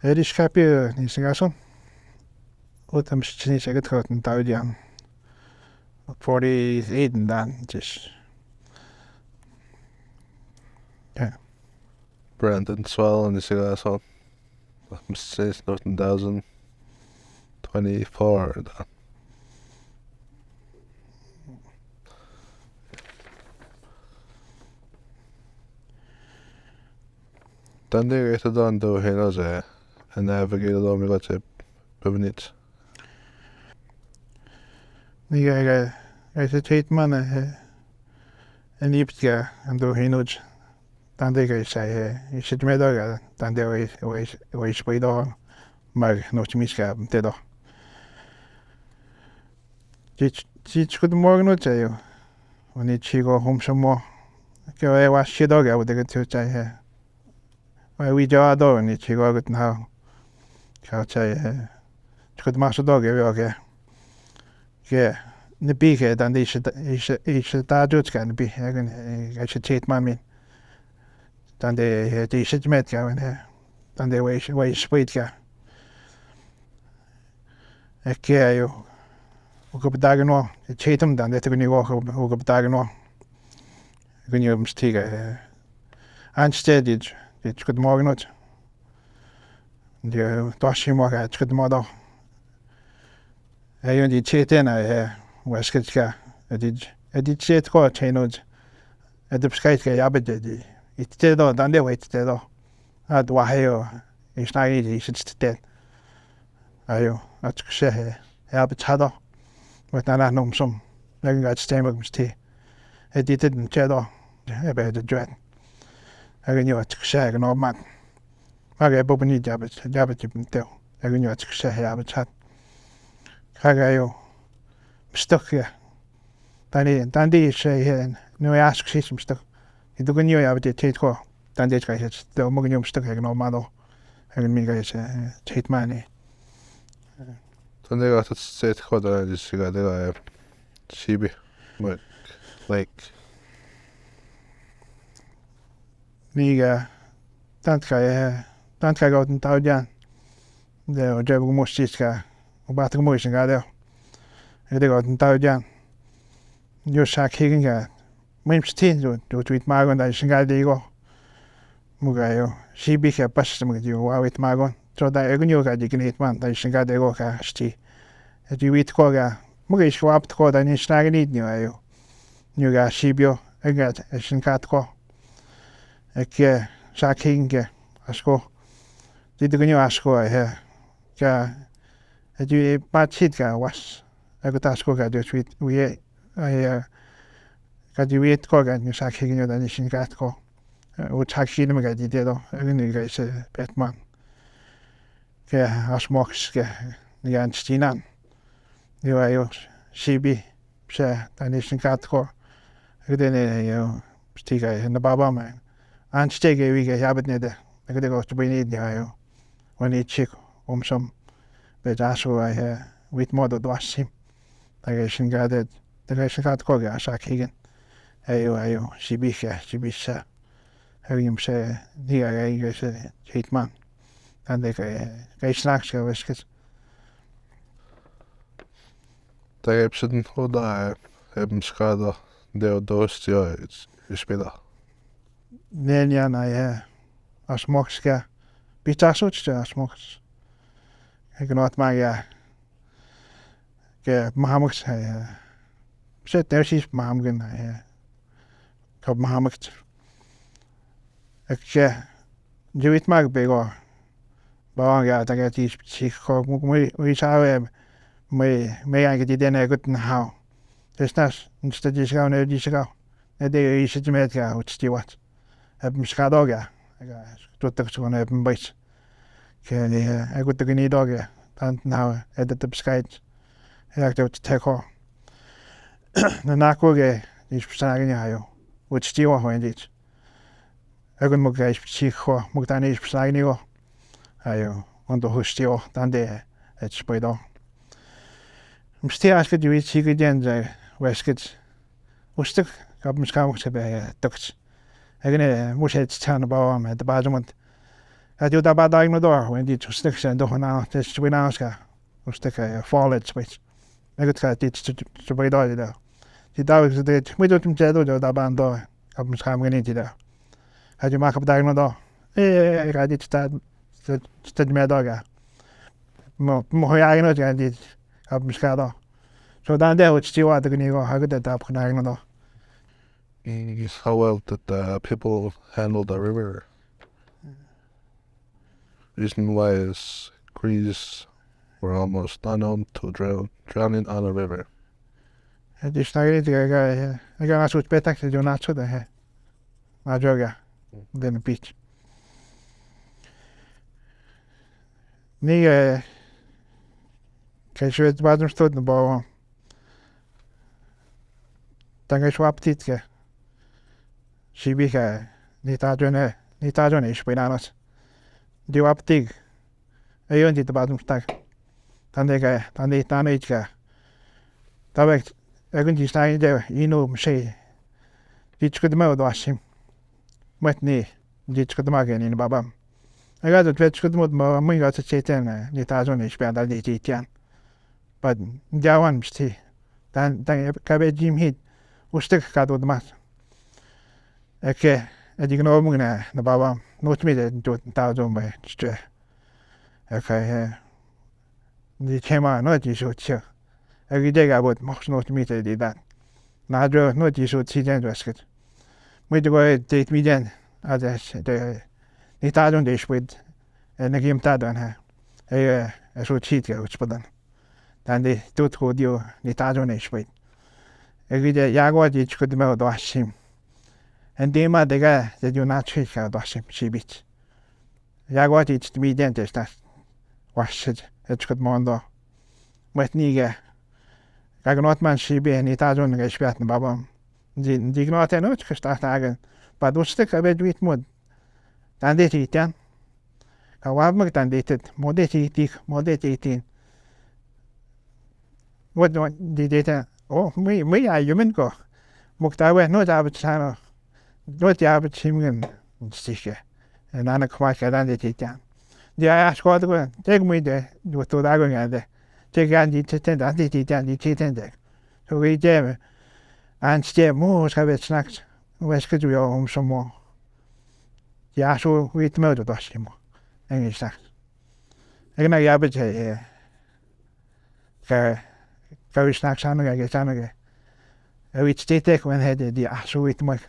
Eriskapia nisingason. Utam chiniseket gotten taudian. 48 and dan just. Yeah. Brandon Swell and Nisigason. Says 2024 dan. Dan det är dan då hela så en navigate då med rätt bevinit. Niga treatment en iptia ando hinuj. Tandega say ishitmedoga tande we spido mag nochmiska dedo. Chich good morning no chayo. Oni chigo home samo. Que I was shidoga with the two chay. We jado ni chigo good now. Ka chay chkud masodoga yoga. Yeah. The big head and ish da jutskan be I should cheat my dan de shit met gaan dan de way sweet ga ek yo ook op dagen no cheatum dan dat ik ook op dagen no kun je mstiga aanstedigt dit goed morgen not de toshi morgen het goed morgen hij die cheaten was het dit cheat ko chainud het beschrijft ga die ittedo dan de wait ittedo ad wahayo isnagi isittet ayo atkshe betado wat nana nomsom lagen gat stemmer msti editten chedo ebe de dread agen yo atkshe no man aga bobni jabet tel agen yo atkshe betat kagayo stukje dan die say no ask system stuk I do ganyo ya bete tate ko dan det ga het de mo ganyo stuk ha no mado hagen mi ga tate mani Dan det att se ko där det sig det är chibi but like mi ga dan ga go den taujan de o je mo stiska o bat mo sin ga de go den taujan yo sak higen ga Mims tin do tweet magon da singal digo mugayo shibi ka pas mo digo wait magon so da egunyo ga dignit man da singal digo ka sti et wit ko ga mugay swap ko da ni snagnit ni ayo ni ga shibio egat sinkat ko ek shakinge asko digunyo asko ka et patchit ga was egotasko ga do tweet we Kad weet ko gan yung sakhi nyo dan isin gat ko o chakhi na magadi dedo agni ga se petman ke asmox ke yan stinan yo ayo shibi se dan isin gat ko agdene yo stiga na baba man anstege wi ga yabet ne de agde go to bini de ayo wani chik som be daso ai wit modo dwasim aga isin gadet da isin gat ko ga sakhi ayo shibisha hagim se dia ga se hitman dan de ga snacks ga weskes där är sen och där är skada det dost ja spela nenya na asmoxka bitasoch asmox ignot maga ke mahamox set dersis mahamgen Kob Mahamak. Ik weet maar bego. Bang ja, dat het is psycho. We zou me eigenlijk die den goed nou. Dus dat is dat is gewoon uit die schouw. Dat is het met ja, het is wat. Heb me schade ja. Ik doet het gewoon heb een beetje. Ik goed de niet ja. Dan nou het het bescheid. Ja, dat het teko. Na koge is bestaan ja joh. Wat stiwa ho endit. Egun mo ga psycho, mo dan is besagnigo. Ayo, ondo hustio dan de het spido. Mstia as gedi wit sig den ze wesket. Ustuk gab mis kam se be tukt. Egene mushet chan bawam at the bajamont. At you da bad no door when you sticks and do now this winauska. Stick a fallage which. Megat teach to be dog. Die dawg did we don't do da bando. I'm coming into there. Had you mark up diagonal? I did start me dog. Mo I know I did up Muscado. So down there would still want to go how good that up diagonal. How well did the people handle the river? Reason why is Greece were almost unknown to drowning on a river. This started I got switch better to do not to the head. My joga then the beach. Ni Kajwit bottom stood in the ball. Tanga swap titke. She be Nitajon ish bananas. Do up dig. I owned it the bottom stack. Tandega, Tanditanka. Tabek, I couldn't stay there, you know, say. Ditch could mouth wash him. Wet knee, ditch could again in Babam. I got a twitch could move more, we got to say 10, Nitajon ish band, I did it. But there one tea. Then cabbage Jim hit, who stick cut with the mat. Okay, I didn't know the Baba, not me that do 1,000 by stray. Okay, the chamber not you should chill. Every day I would most not meet I did that. Now, not you should see them basket. We do go date me then, as I said, the 1,000 dish with and the game tad on her. I should cheat her, which put them. Then they do to you 1,000 dish with. Every day, Yago each could melt wash him. And they might the guy that you not treat her wash him, she beat. Yago each to me dentist that wash it, it's good mondo. Wet nigger. I not man she be and 1,000 guys bet in Babam. Dig not an oach start again, but do stick a bed with mud. Then they eat then. However, than dated, modest 18. What did they oh, me, I human go. Muktawe, no David Channel. Not the average him sticker. And Anna Quack and the Titan. The I asked what to go. Take me there, you to that going there. Take Andy to tend at the Titan, the Titan. So we dare and stay more have it snacks. West could we home some more. Yeah, so we murdered us him. English snacks. I can have it very snacks on again. Which they take when had the ash with my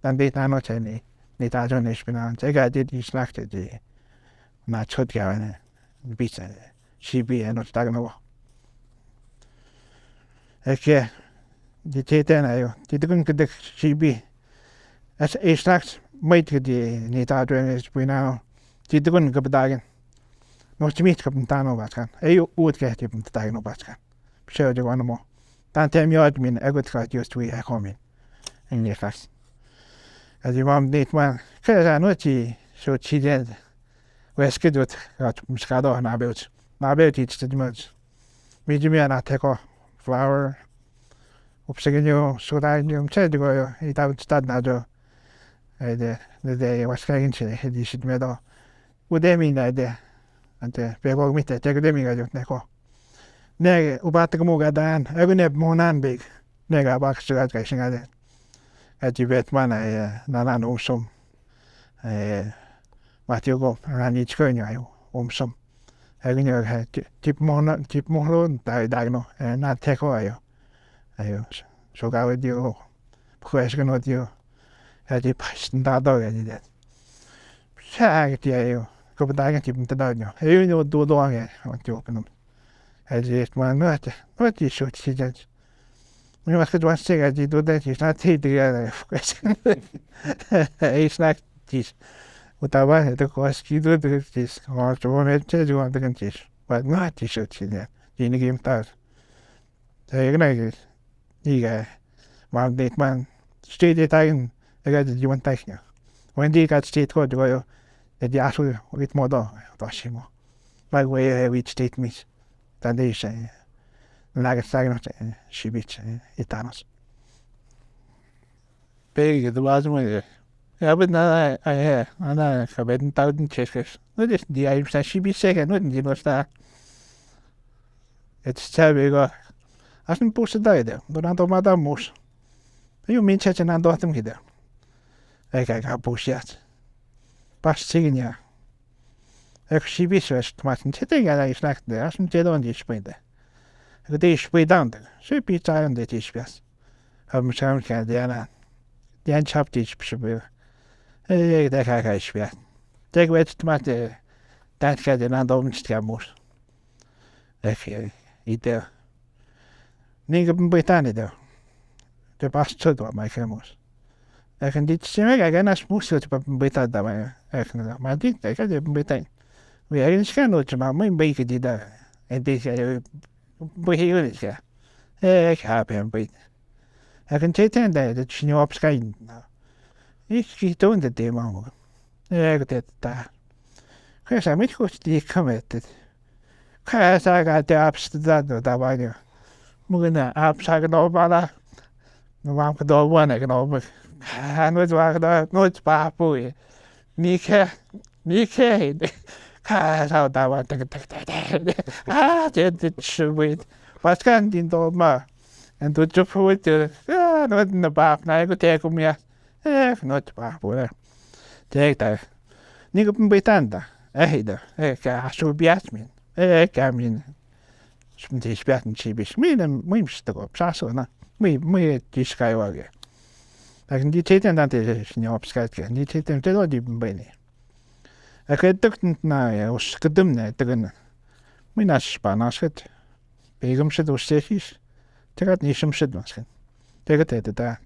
then they not any. Nita John Ishpinant. I did he snacked the not shot going beats she be and not stagnant. Okay, the Titan I didn't get the she be as a snacks made the Nita John Ishpinant. Didn't go dagen. Not to meet Capitano Batcan. I would get him to Dino Batcan. Sure, the one more. Don't tell me what mean I would try just to be a comment in the class. As you want date one, because I know she so she did. We're scheduled at Muscado and about. Now about it the much. Medium and take off flower. Upsegino, so that you said to go, it out start now. The day was going to the should meadow. Would they mean that there? And the people meet the academic I don't know. Neg Ubatagamuga Dan, I will have more non big. Nega box to that guy at it. At the vet one, I Nanan Omsum. What you go around each coin, I Omsum. I can have tip more loan, diagonal, and not take away. I so go with you. Question with you. At the passion that dog, I did that. Shag, you go back and keep them to dog. You know, do long, I want to open them. I just want not you should see that. We must get one thing I did do that. It's not tea together. It's not this. What I want to cost you do this. Or to want to do on the countries. But not you should see that. In the game does. So you're going to get you guys. One date man. Straight it in. I got the one take you. When they got state code to go, that you actually with more dog. By the way, which state meets. Then they say, Nagasaki, she beats Itanos. Big, the last one, aber na kabedin taudin cheskes. No des di ayim sa shibi seke no di no sta. Et chabe asin pusa daide. Durante mada mus. Eu min chacha nan dotum gide. Ka pusiat. Pas signia. Ek shibi swest matin chete ga isnakt de asin jedon di spinde. Ek de spidande. Shibi taun de tispias. Haben schauen kann der den chapti spiel. Der ka spiel. Der wird mat dat ga de nan dom mus. Ek ide. Ninge betane de. De pas todo mai kemos. Ek en dit seme ga nas mus het beta da mai. Ek na maar dit ga de betain. We er is kan ook maar mijn beetje die daar. En dit begin is ja. Ik heb hem beetje. Ik kan zitten daar dat je niet opschijnt. Ik zie toen dat thema. Ik dat daar. Ik zei met goed die committed. Ik zei dat de Amsterdam daar waren. Moet naar Amsterdam opbouwen. Dan waren we daar wonen genomen. Nooit waren daar nooit spaarpoeien. Niet sao daar wat dit weet. Wat kan die dan maar. En doet je voor het nooit in de baaf. Nou, ik denk om je. Nooit baaf worden. Denk daar. Niet op een betanda. Ik ga zo biatmin. Ik ga min. Die spiatmin chibis. Mijn stuk op. Zo na. Mijn die schrijven. Dan die zitten dan te niet opschrijven. Die zitten te doen die benen. Ik heb het na os gedumne tegen. Mijn as Spaanschet. Begum zit os steeds. Tegen niet soms zit misschien. Tegen het daar.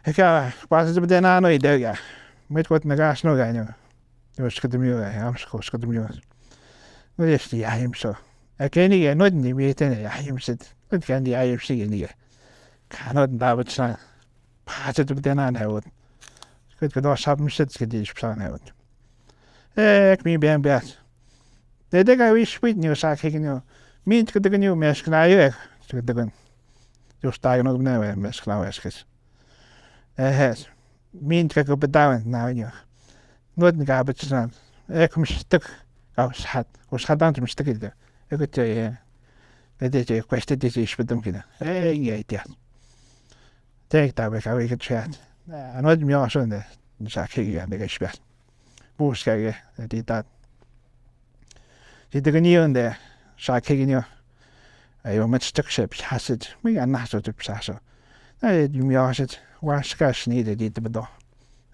Ik ga pas het bij na nooit ja. Met wat naar gas nog gaan. Dus gedumne ja, schos gedumne. Wat is die hem zo? Ik ken die nooit niet weten ja, hem zit. Ik ken die hem zien niet. Kan nooit daar wat zijn. Pas het bij na nou. Ik weet dat samen zit gedis staan nou. Ik ben best. De dingen wie spijt nu zag ik nu. Mint que de nu mes knaie. Zo de. Jo sta je nog nou mes klauwes. Het. Mint que op bedouen nou nu. Nooit ga het staan. Ik kom stuk. Os gaat dan een stukje. Ik het dit is kwestie dit is bedoeld. Ja. Denk daar we gaan weer chat. Nou, nooit meer zo de zag ik ja de gesprek. Boerskage, die dat. Die de genierde, zag ik nu. Hij met stukje has het, maar ja, naast het op zo. Nee, die meer het, was schaars niet die te bedoelen.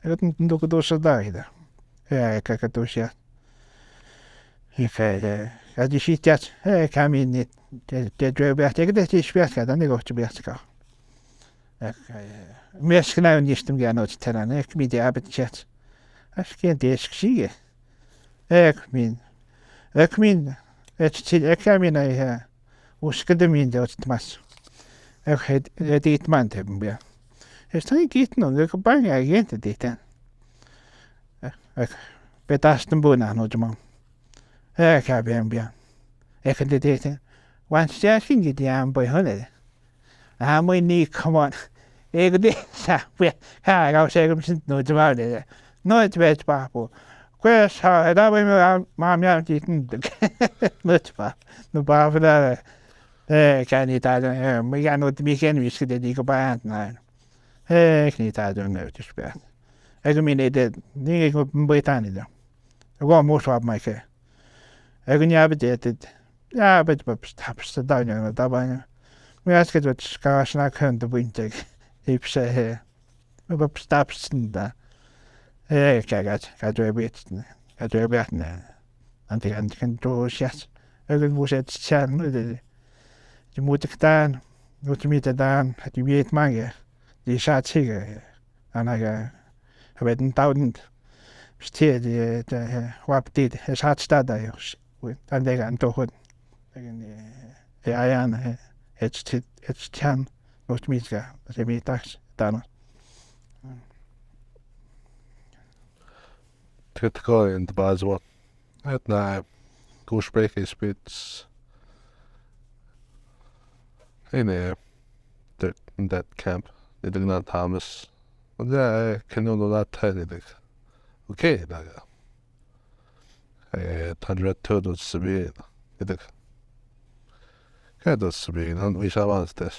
Ik had een doek door daar. Ja, ik kijk het dus ja. Ja, die ziet dat, ik kan me niet, de drijfbaar tegen dat is werk, dan ik te werk gaan. Meest genoeg niet te gaan uit te rennen, ik ben die arbeidchat. Als geen desk zie je. Ik min, ik kan me naar hoe schudden dat het mas. Ik heb dit man hebben weer. Is er niet nog, ik heb bijna geen dit aan. Ik betaast een boer aan het man. Ik heb hem weer. Ik heb dit eten. Want zij ging je die aan bij hun. Dan moet je niet komen. Ik dit, ja, ik zeggen, we zijn nooit te maken. Nooit weet papo. Kwes ha, daar ben je maar meer zitten. Nooit pa. De papo daar. Ik kan niet uit doen. Maar ja, nooit beginnen wist dat ik op aan naar. Ik niet uit doen nou te spelen. Ik meen dit. Nee, ik op een Brittannië dan. Ik wou moest wat maken. Ik niet hebben dit. Ja, bet op staps te doen dat bijna. Maar als ik het schaars naar kan de winter. Ik zei op staps daar. Kijk, gaat weer weten. En die kan doorzetten. Ik moet het zeggen. Je moet het gedaan. Moet je niet gedaan. Het je weet maken. Die zat zeggen. En hij werd een duizend. Steed de wat dit. Het had staat daar. Dan denk ik toch goed. Ja, het staan. Moet je niet gaan. Dat je weet dat dan. Critical in the bars what? Het na gesprek is bits. In that camp. Det är Thomas. Og det kan noe da telle det. Okej, där. Tandra todo subir. Det. Kan det subir, han vi ska vara det.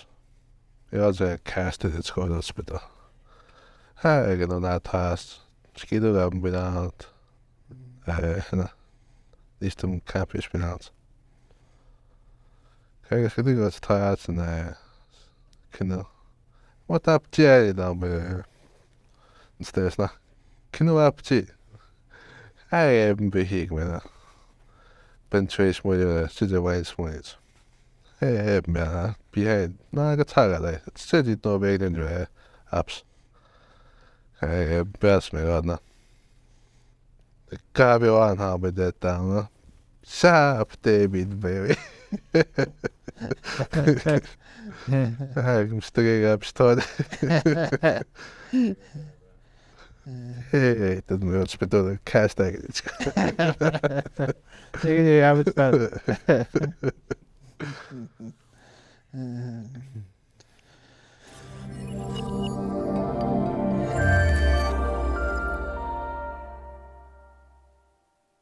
Jag har castet det ska hospital. Här är det något tas. Skido där binat. Listum campus binat. Kan jag det går tas när kan what up Jerry där med stälsna. Kan du up till? Jag är behig med det. Ben trace med sitter ways med. Men behind. Nej, jag tar det. Så det då väl den apps. Jag är bäst med det. Det kan vi ha en här med det där. Sharp David baby. Jag måste lägga upp stöd. Hej, det är ett spel cast det är jävligt spännande.